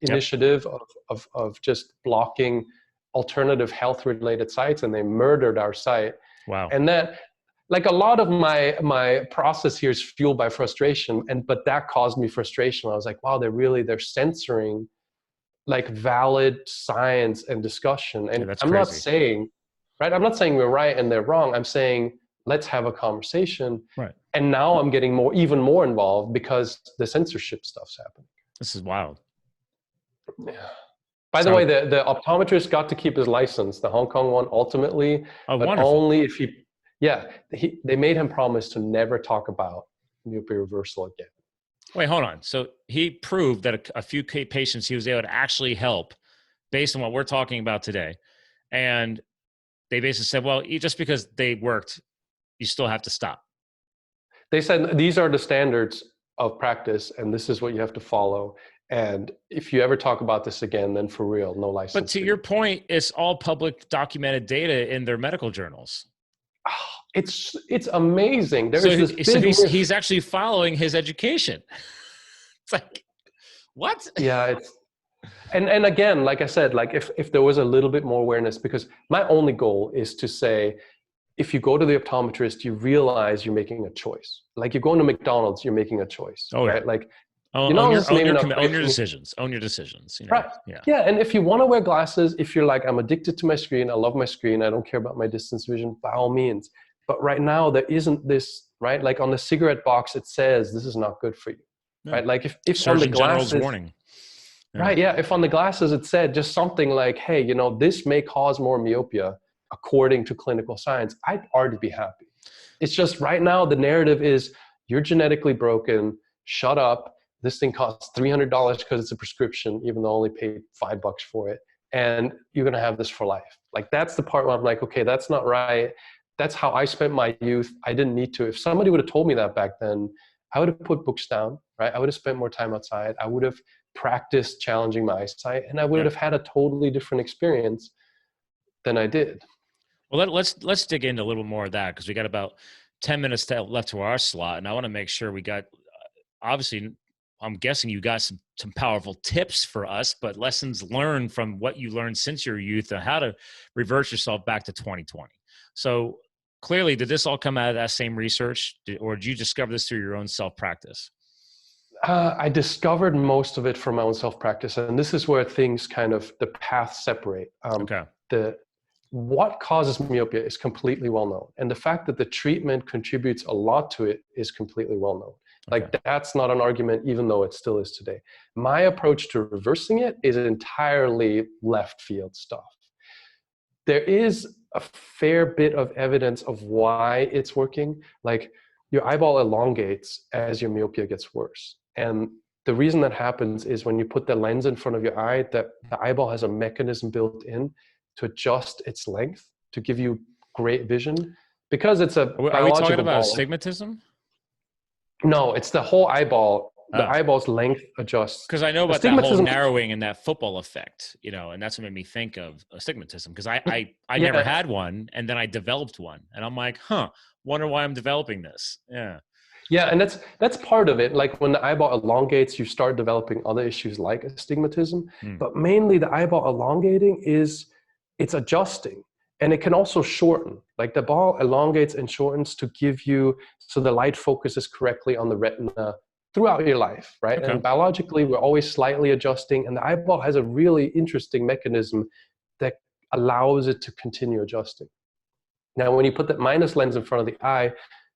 initiative of just blocking alternative health related sites, and they murdered our site. Wow. And that, like, a lot of my process here is fueled by frustration, but that caused me frustration. I was like, wow, they're censoring like valid science and discussion. And I'm not saying we're right and they're wrong. I'm saying, let's have a conversation. Right. And now I'm getting even more involved because the censorship stuff's happening. This is wild. Yeah. By the way, the optometrist got to keep his license, the Hong Kong one, ultimately, but wonderful. Only if they made him promise to never talk about myopia reversal again. Wait, hold on. So he proved that a few patients he was able to actually help based on what we're talking about today. And they basically said, well, just because they worked, you still have to stop. They said, these are the standards. of practice, and this is what you have to follow. And if you ever talk about this again, then for real, no license. But to your point, it's all public documented data in their medical journals. It's amazing. There's he's actually following his education. It's like, what? Yeah, it's and again, like I said, like if there was a little bit more awareness, because my only goal is to say, if you go to the optometrist, you realize you're making a choice. Like you're going to McDonald's, you're making a choice, right? Like, own your decisions. Own your decisions. You know? Right. Yeah. And if you want to wear glasses, if you're like, I'm addicted to my screen, I love my screen, I don't care about my distance vision, by all means. But right now, there isn't this, right? Like on the cigarette box, it says this is not good for you, right? Like if on the glasses, warning. Yeah. Right. Yeah. If on the glasses it said just something like, hey, you know, this may cause more myopia according to clinical science, I'd already be happy. It's just right now the narrative is you're genetically broken. Shut up. This thing costs $300 because it's a prescription, even though I only paid $5 for it. And you're going to have this for life. Like that's the part where I'm like, okay, that's not right. That's how I spent my youth. I didn't need to. If somebody would have told me that back then, I would have put books down, right? I would have spent more time outside. I would have practiced challenging my eyesight, and I would have had a totally different experience than I did. Well, let's dig into a little more of that, because we got about 10 minutes left to our slot, and I want to make sure we got, obviously, I'm guessing you got some powerful tips for us, but lessons learned from what you learned since your youth and how to reverse yourself back to 2020. So clearly, did this all come out of that same research, or did you discover this through your own self-practice? I discovered most of it from my own self-practice, and this is where things kind of, the paths separate. What causes myopia is completely well known, and the fact that the treatment contributes a lot to it is completely well known. Like that's not an argument, even though it still is today. My approach to reversing it is entirely left field stuff. There is a fair bit of evidence of why it's working. Like your eyeball elongates as your myopia gets worse. And the reason that happens is when you put the lens in front of your eye, that the eyeball has a mechanism built in to adjust its length to give you great vision, because it's a biological. Are we talking about astigmatism? No, it's the whole eyeball. The eyeball's length adjusts. Because I know about that whole narrowing and that football effect, you know, and that's what made me think of astigmatism. Because I never had one, and then I developed one, and I'm like, wonder why I'm developing this. Yeah, and that's part of it. Like when the eyeball elongates, you start developing other issues like astigmatism. But mainly the eyeball elongating it's adjusting. And it can also shorten. Like the ball elongates and shortens to give you, so the light focuses correctly on the retina throughout your life, right? And biologically, we're always slightly adjusting. And the eyeball has a really interesting mechanism that allows it to continue adjusting. Now, when you put that minus lens in front of the eye,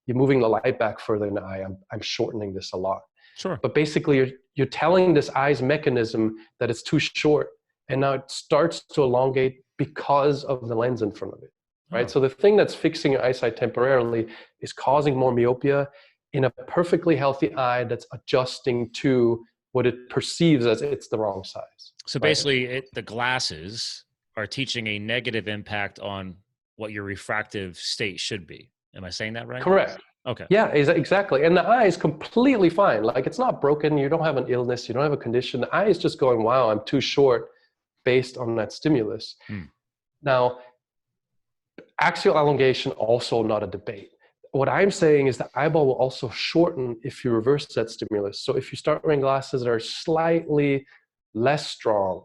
you're moving the light back further in the eye. I'm shortening this a lot. Sure. But basically, you're telling this eye's mechanism that it's too short. And now it starts to elongate because of the lens in front of it, right? So the thing that's fixing your eyesight temporarily is causing more myopia in a perfectly healthy eye that's adjusting to what it perceives as it's the wrong size. So basically, the glasses are teaching a negative impact on what your refractive state should be. Am I saying that right? Correct. Okay. Yeah, exactly. And the eye is completely fine. Like it's not broken. You don't have an illness. You don't have a condition. The eye is just going, wow, I'm too short, based on that stimulus. Now, axial elongation, also not a debate. What I'm saying is the eyeball will also shorten if you reverse that stimulus. So if you start wearing glasses that are slightly less strong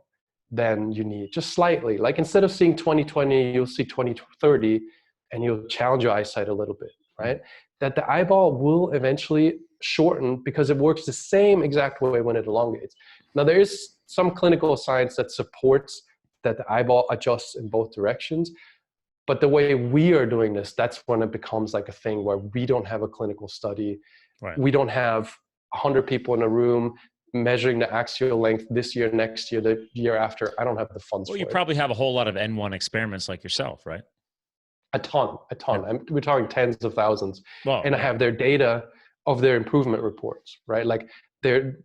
than you need, just slightly, like instead of seeing 20/20, you'll see 20/30, and you'll challenge your eyesight a little bit, right? That the eyeball will eventually shorten because it works the same exact way when it elongates. Now, there is some clinical science that supports that the eyeball adjusts in both directions. But the way we are doing this, that's when it becomes like a thing where we don't have a clinical study. Right. We don't have 100 people in a room measuring the axial length this year, next year, the year after. I don't have the funds for it. Well, you probably have a whole lot of N1 experiments like yourself, right? A ton. Yeah. We're talking tens of thousands. Well, and I have their data of their improvement reports, right? Like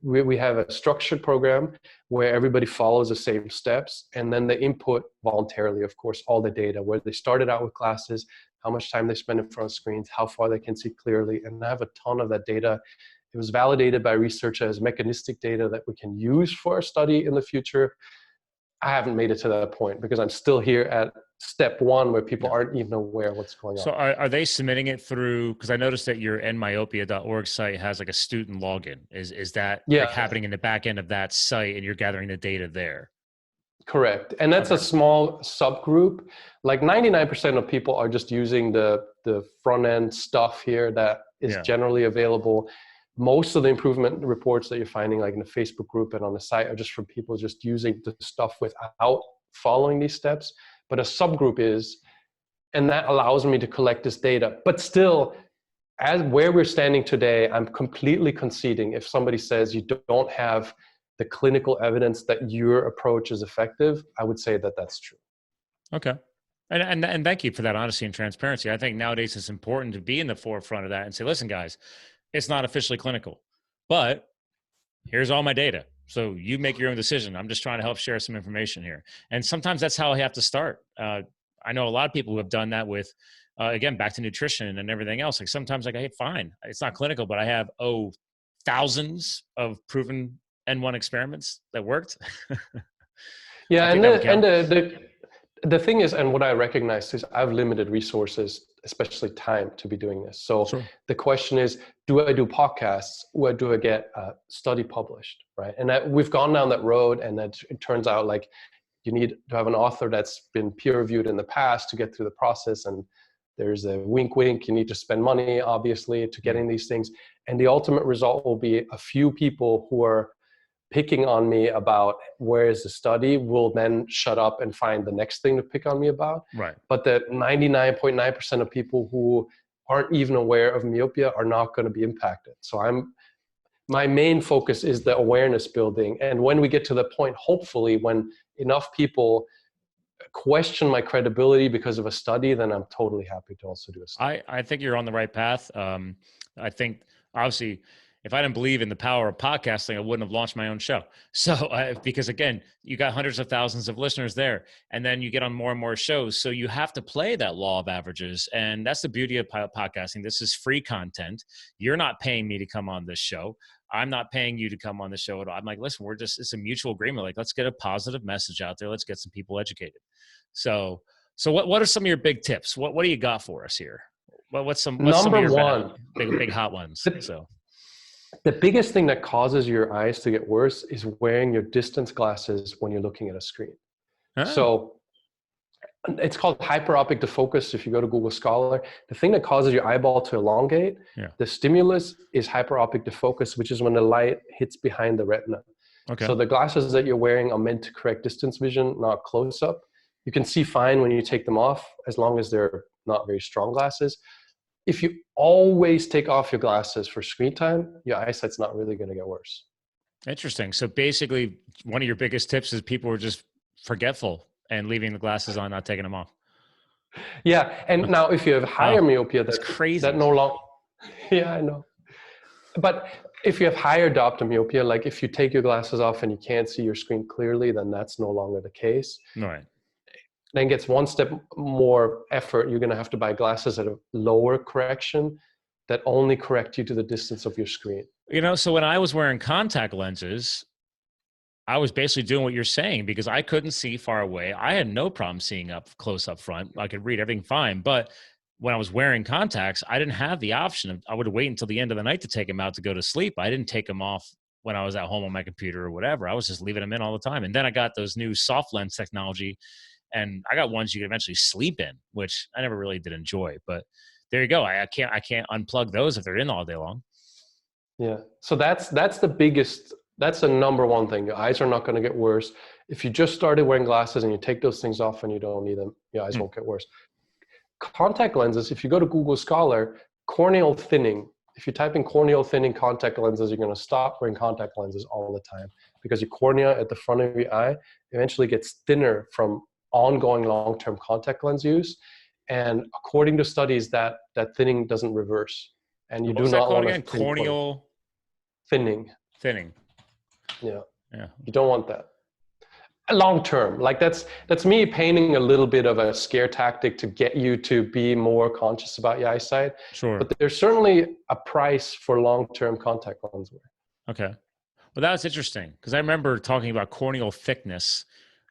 we have a structured program where everybody follows the same steps, and then they input voluntarily, of course, all the data, where they started out with glasses, how much time they spend in front of screens, how far they can see clearly. And I have a ton of that data. It was validated by research as mechanistic data that we can use for our study in the future. I haven't made it to that point because I'm still here at step one where people aren't even aware what's going on. So are they submitting it through, because I noticed that your myopia.org site has like a student login. Is that like happening in the back end of that site and you're gathering the data there? Correct. And that's a small subgroup. Like 99% of people are just using the front end stuff here that is generally available. Most of the improvement reports that you're finding like in the Facebook group and on the site are just from people just using the stuff without following these steps. But a subgroup is, and that allows me to collect this data. But still, as where we're standing today, I'm completely conceding if somebody says you don't have the clinical evidence that your approach is effective, I would say that that's true. Okay. And thank you for that honesty and transparency. I think nowadays it's important to be in the forefront of that and say, listen, guys, it's not officially clinical, but here's all my data. So you make your own decision. I'm just trying to help share some information here. And sometimes that's how I have to start. I know a lot of people who have done that with, again, back to nutrition and everything else. Like sometimes like, hey, fine, it's not clinical, but I have, thousands of proven N1 experiments that worked. Yeah, and the thing is, and what I recognize is I have limited resources, especially time to be doing this. So the question is, do I do podcasts or do I get a study published, right? And we've gone down that road, and that it turns out like you need to have an author that's been peer reviewed in the past to get through the process. And there's a wink, wink. You need to spend money, obviously, to getting these things. And the ultimate result will be a few people who are picking on me about where is the study will then shut up and find the next thing to pick on me about. Right. But the 99.9% of people who aren't even aware of myopia are not going to be impacted. So my main focus is the awareness building. And when we get to the point, hopefully, when enough people question my credibility because of a study, then I'm totally happy to also do a study. I think you're on the right path. I think obviously if I didn't believe in the power of podcasting, I wouldn't have launched my own show. So because again, you got hundreds of thousands of listeners there, and then you get on more and more shows. So you have to play that law of averages. And that's the beauty of podcasting. This is free content. You're not paying me to come on this show. I'm not paying you to come on the show at all. I'm like, listen, it's a mutual agreement. Like, let's get a positive message out there. Let's get some people educated. So what are some of your big tips? What do you got for us here? What's some of your big hot ones? The biggest thing that causes your eyes to get worse is wearing your distance glasses when you're looking at a screen. So it's called hyperopic defocus. If you go to Google Scholar, the thing that causes your eyeball to elongate, the stimulus is hyperopic defocus, which is when the light hits behind the retina. Okay. So the glasses that you're wearing are meant to correct distance vision, not close up. You can see fine when you take them off, as long as they're not very strong glasses. If you always take off your glasses for screen time, your eyesight's not really going to get worse. Interesting. So basically, one of your biggest tips is people are just forgetful and leaving the glasses on, not taking them off. Yeah. And now if you have higher myopia, that's crazy. That no longer, yeah, I know. But if you have higher diopter myopia, like if you take your glasses off and you can't see your screen clearly, then that's no longer the case. Right. Then gets one step more effort. You're going to have to buy glasses at a lower correction that only correct you to the distance of your screen. So when I was wearing contact lenses, I was basically doing what you're saying because I couldn't see far away. I had no problem seeing up close up front. I could read everything fine. But when I was wearing contacts, I didn't have the option. I would wait until the end of the night to take them out to go to sleep. I didn't take them off when I was at home on my computer or whatever. I was just leaving them in all the time. And then I got those new soft lens technology. And I got ones you can eventually sleep in, which I never really did enjoy. But there you go. I can't unplug those if they're in all day long. Yeah. So that's the number one thing. Your eyes are not going to get worse. If you just started wearing glasses and you take those things off and you don't need them, your eyes won't get worse. Contact lenses, if you go to Google Scholar, corneal thinning, if you type in corneal thinning contact lenses, you're going to stop wearing contact lenses all the time because your cornea at the front of your eye eventually gets thinner from ongoing long-term contact lens use, and according to studies, that thinning doesn't reverse, and you do not want to corneal thinning. Yeah. You don't want that. long term. Like that's me painting a little bit of a scare tactic to get you to be more conscious about your eyesight. Sure. But there's certainly a price for long-term contact lens wear. Okay. Well, that's interesting because I remember talking about corneal thickness.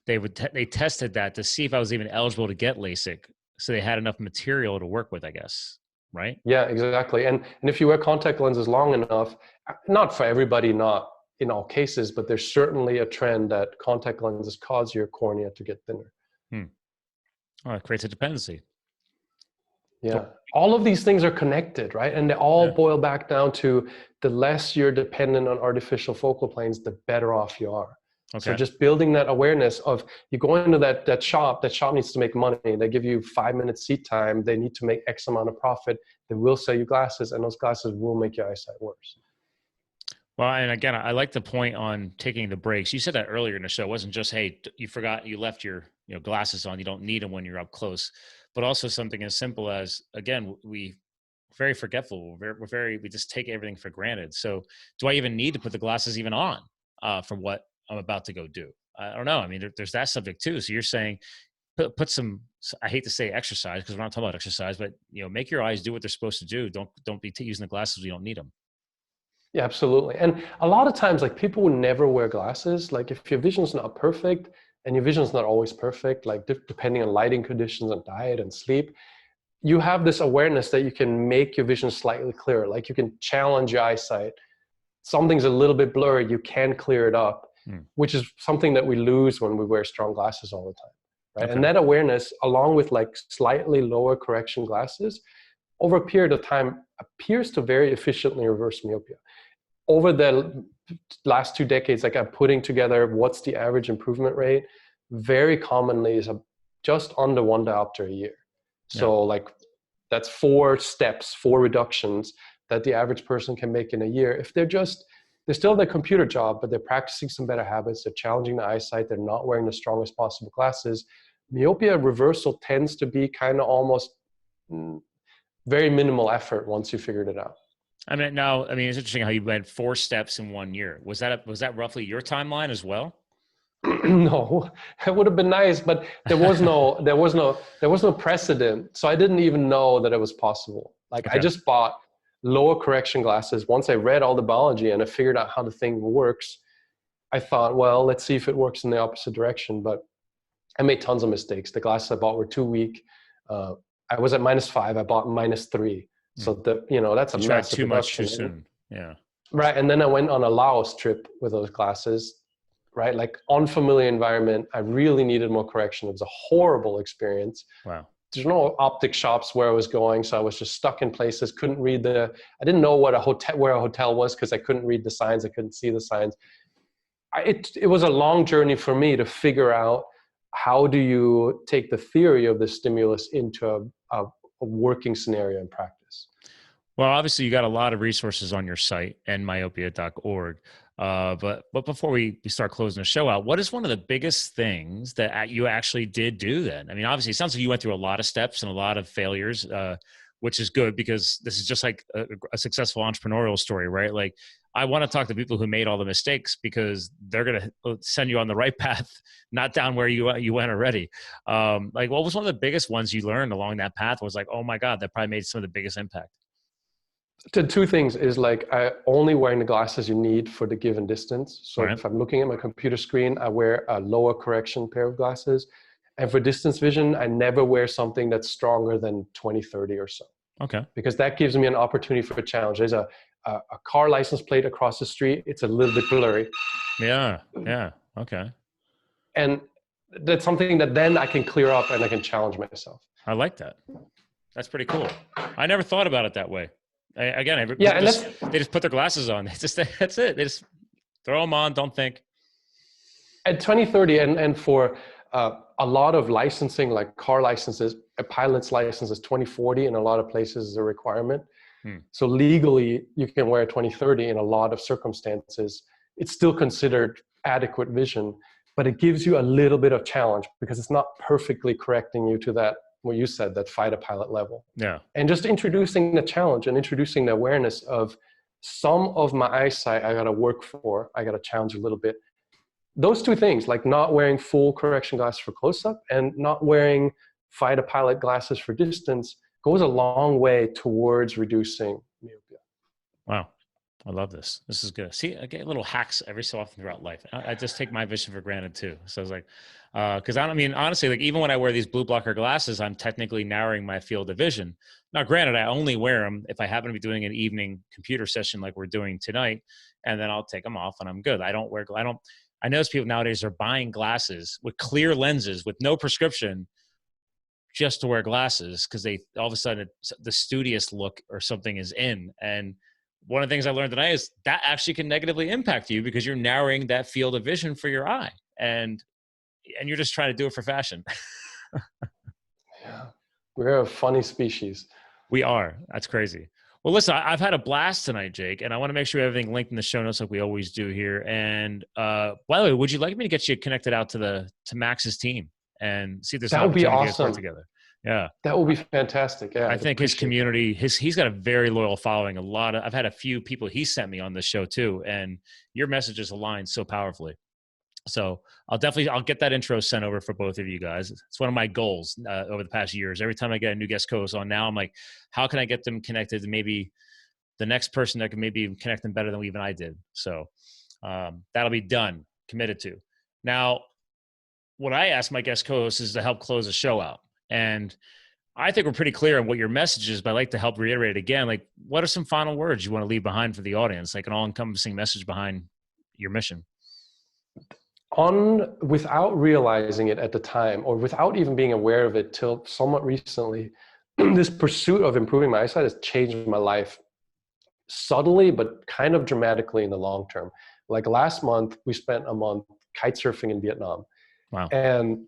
They tested that to see if I was even eligible to get LASIK. So they had enough material to work with, I guess. Right? Yeah, exactly. And if you wear contact lenses long enough, not for everybody, not in all cases, but there's certainly a trend that contact lenses cause your cornea to get thinner. Oh, it creates a dependency. Yeah. All of these things are connected, right? And they all boil back down to the less you're dependent on artificial focal planes, the better off you are. Okay. So just building that awareness of you go into that shop needs to make money. They give you 5 minutes seat time. They need to make X amount of profit. They will sell you glasses, and those glasses will make your eyesight worse. Well, and again, I like the point on taking the breaks. You said that earlier in the show. It wasn't just, hey, you forgot you left your glasses on. You don't need them when you're up close. But also something as simple as, again, we're very forgetful. We just take everything for granted. So do I even need to put the glasses even on for what I'm about to go do? I don't know. I mean, there's that subject too. So you're saying put some, I hate to say exercise because we're not talking about exercise, but make your eyes do what they're supposed to do. Don't be using the glasses when you don't need them. Yeah, absolutely. And a lot of times, like people will never wear glasses. Like if your vision's not perfect, and your vision's not always perfect, like depending on lighting conditions and diet and sleep, you have this awareness that you can make your vision slightly clearer. Like you can challenge your eyesight. Something's a little bit blurry, you can clear it up, which is something that we lose when we wear strong glasses all the time, right? Okay. And that awareness, along with like slightly lower correction glasses, over a period of time appears to very efficiently reverse myopia. Over the last 2 decades, like I'm putting together what's the average improvement rate, very commonly is just under 1 diopter a year. So like that's 4 steps, 4 reductions that the average person can make in a year. If they're still in their computer job, but they're practicing some better habits, they're challenging the eyesight, they're not wearing the strongest possible glasses, myopia reversal tends to be kind of almost very minimal effort once you figured it out. I mean, it's interesting how you went 4 steps in 1 year. Was that roughly your timeline as well? No, it would have been nice, but there was no precedent. So I didn't even know that it was possible. Like okay. I just bought lower correction glasses. Once I read all the biology and I figured out how the thing works, I thought, well, let's see if it works in the opposite direction. But I made tons of mistakes. The glasses I bought were too weak. I was at -5. I bought -3. So that's a massive too much too soon. Yeah. Right. And then I went on a Laos trip with those glasses, right? Like unfamiliar environment. I really needed more correction. It was a horrible experience. Wow. There's no optic shops where I was going. So I was just stuck in places, couldn't read I didn't know where a hotel was because I couldn't read the signs. I couldn't see the signs. It was a long journey for me to figure out how do you take the theory of the stimulus into a working scenario in practice. Well, obviously you got a lot of resources on your site and myopia.org. But before we start closing the show out, what is one of the biggest things that you actually did do then? I mean, obviously it sounds like you went through a lot of steps and a lot of failures, which is good because this is just like a successful entrepreneurial story, right? Like I want to talk to people who made all the mistakes because they're going to send you on the right path, not down where you went already. Like what was one of the biggest ones you learned along that path was like, oh my God, that probably made some of the biggest impact? Two things is like I only wearing the glasses you need for the given distance. So if I'm looking at my computer screen, I wear a lower correction pair of glasses. And for distance vision, I never wear something that's stronger than 20/30 or so. Okay. Because that gives me an opportunity for a challenge. There's a car license plate across the street. It's a little bit blurry. Yeah. Okay. And that's something that then I can clear up and I can challenge myself. I like that. That's pretty cool. I never thought about it that way. They just put their glasses on. That's it. They just throw them on. Don't think. At 20/30, and for a lot of licensing, like car licenses, a pilot's license is 20/40 in a lot of places is a requirement. So legally, you can wear 20/30 in a lot of circumstances. It's still considered adequate vision, but it gives you a little bit of challenge because it's not perfectly correcting you to that, what you said, that fighter pilot level. Yeah. And just introducing the challenge and introducing the awareness of some of my eyesight I got to work for, I got to challenge a little bit. those two things, like not wearing full correction glasses for close-up and not wearing fighter pilot glasses for distance, goes a long way towards reducing myopia. Wow. I love this. This is good. See, I get little hacks every so often throughout life. I just take my vision for granted too. So I was like, because I mean, honestly, like even when I wear these blue blocker glasses, I'm technically narrowing my field of vision. Now, granted, I only wear them if I happen to be doing an evening computer session like we're doing tonight, and then I'll take them off and I'm good. I notice people nowadays are buying glasses with clear lenses with no prescription just to wear glasses because they all of a sudden the studious look or something is in. And one of the things I learned tonight is that actually can negatively impact you because you're narrowing that field of vision for your eye, and you're just trying to do it for fashion. Yeah, we're a funny species. We are. That's crazy. Well, listen, I've had a blast tonight, Jake, and I want to make sure everything linked in the show notes like we always do here. And by the way, would you like me to get you connected out to Max's team and see if there's that would be awesome together? Yeah, that would be fantastic. Yeah, I think his community, he's got a very loyal following. I've had a few people he sent me on the show too, and your messages align so powerfully. So I'll get that intro sent over for both of you guys. It's one of my goals over the past years. Every time I get a new guest co-host on now, I'm like, how can I get them connected to maybe the next person that can maybe connect them better than even I did? So that'll be done, committed to. Now, what I ask my guest co-hosts is to help close the show out. And I think we're pretty clear on what your message is, but I'd like to help reiterate it again. Like, what are some final words you want to leave behind for the audience? Like an all-encompassing message behind your mission. Without realizing it at the time, or without even being aware of it till somewhat recently, this pursuit of improving my eyesight has changed my life subtly, but kind of dramatically in the long term. Like last month, we spent a month kite surfing in Vietnam. Wow. And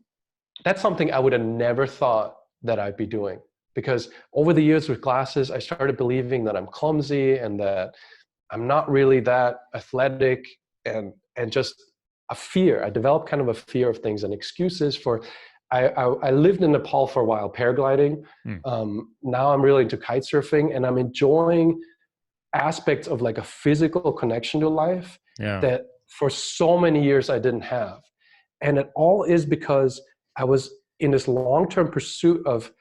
that's something I would have never thought that I'd be doing, because over the years with glasses, I started believing that I'm clumsy and that I'm not really that athletic, and just a fear. I developed kind of a fear of things and excuses for, I lived in Nepal for a while, paragliding. Now I'm really into kite surfing, and I'm enjoying aspects of like a physical connection to life that for so many years I didn't have. And it all is because I was in this long-term pursuit of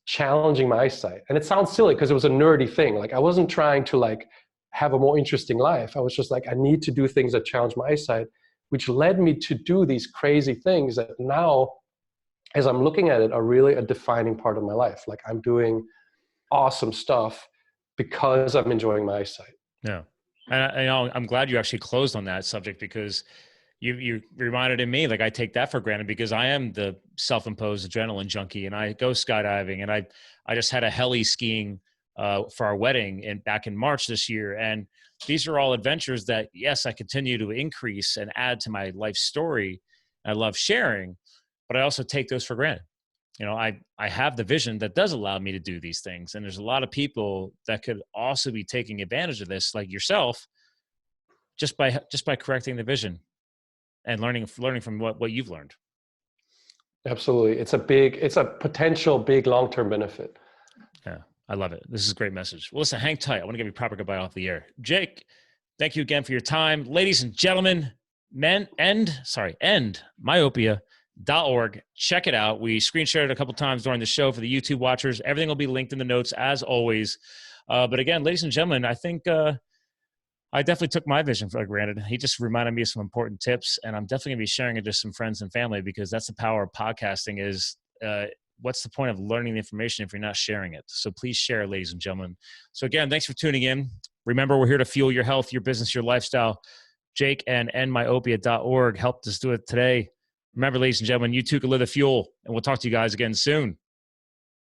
challenging my eyesight. And it sounds silly because it was a nerdy thing. Like I wasn't trying to like have a more interesting life. I was just like, I need to do things that challenge my eyesight, which led me to do these crazy things that now, as I'm looking at it, are really a defining part of my life. Like I'm doing awesome stuff because I'm enjoying my eyesight. Yeah. And I'm glad you actually closed on that subject, because you reminded me, like I take that for granted because I am the self-imposed adrenaline junkie, and I go skydiving, and I just had a heli skiing for our wedding back in March this year. And these are all adventures that, yes, I continue to increase and add to my life story. I love sharing, but I also take those for granted. You know, I have the vision that does allow me to do these things. And there's a lot of people that could also be taking advantage of this, like yourself, just by correcting the vision and learning from what you've learned. Absolutely. It's a potential big long-term benefit. Yeah. I love it. This is a great message. Well, listen, hang tight. I want to give you a proper goodbye off the air. Jake, thank you again for your time. Ladies and gentlemen, end myopia.org. Check it out. We screen shared it a couple times during the show for the YouTube watchers. Everything will be linked in the notes as always. But again, ladies and gentlemen, I think I definitely took my vision for granted. He just reminded me of some important tips, and I'm definitely going to be sharing it to some friends and family, because that's the power of podcasting is what's the point of learning the information if you're not sharing it? So please share, ladies and gentlemen. So again, thanks for tuning in. Remember, we're here to fuel your health, your business, your lifestyle. Jake and myopia.org helped us do it today. Remember, ladies and gentlemen, you too can live the fuel, and we'll talk to you guys again soon.